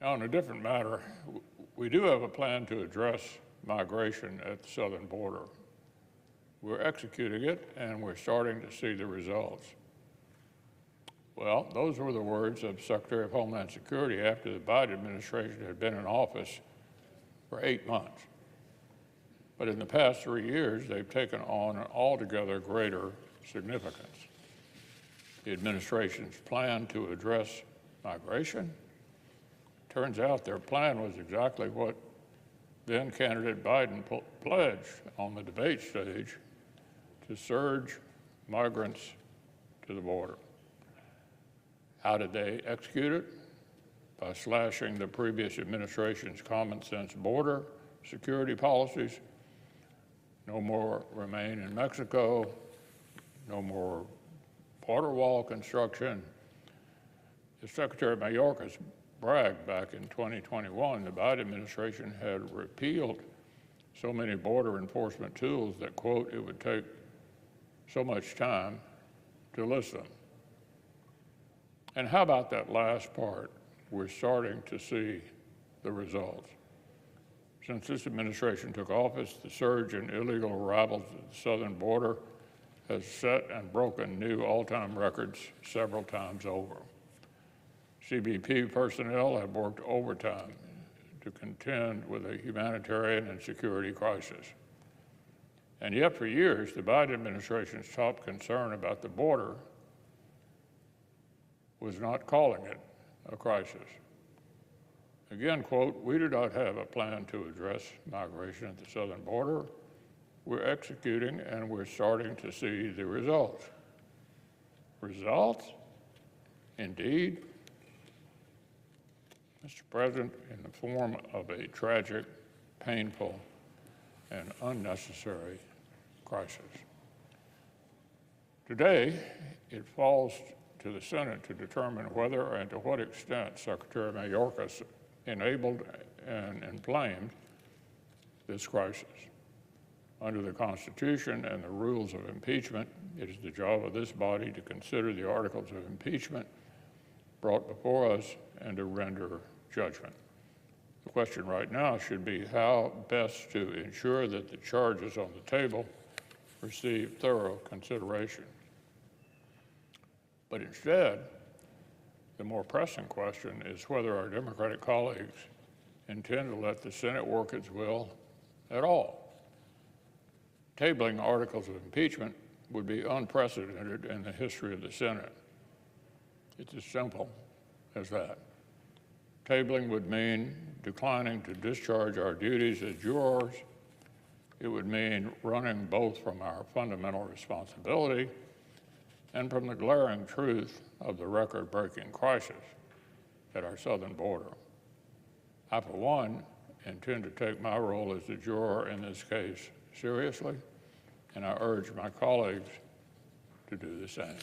On a different matter, we do have a plan to address migration at the southern border. We're executing it, and we're starting to see the results. Well, those were the words of Secretary of Homeland Security after the Biden administration had been in office for 8 months. But in the past 3 years, they've taken on an altogether greater significance. The administration's plan to address migration, turns out their plan was exactly what then candidate Biden pledged on the debate stage: to surge migrants to the border. How did they execute it? By slashing the previous administration's common sense border security policies. No more remain in Mexico, no more border wall construction. As Secretary Mayorkas bragged back in 2021, the Biden administration had repealed so many border enforcement tools that, quote, it would take so much time to list them. And how about that last part? We're starting to see the results. Since this administration took office, the surge in illegal arrivals at the southern border has set and broken new all-time records several times over. CBP personnel have worked overtime to contend with a humanitarian and security crisis. And yet for years, the Biden administration's top concern about the border was not calling it a crisis. Again, quote, we do not have a plan to address migration at the southern border. We're executing, and we're starting to see the results. Results? Indeed. Mr. President, in the form of a tragic, painful, and unnecessary crisis. Today, it falls to the Senate to determine whether and to what extent Secretary Mayorkas enabled and inflamed this crisis. Under the Constitution and the rules of impeachment, it is the job of this body to consider the articles of impeachment brought before us and to render judgment. The question right now should be how best to ensure that the charges on the table receive thorough consideration. But instead, the more pressing question is whether our Democratic colleagues intend to let the Senate work its will at all. Tabling articles of impeachment would be unprecedented in the history of the Senate. It's as simple as that. Tabling would mean declining to discharge our duties as jurors. It would mean running both from our fundamental responsibility and from the glaring truth of the record-breaking crisis at our southern border. I, for one, intend to take my role as a juror in this case seriously, and I urge my colleagues to do the same.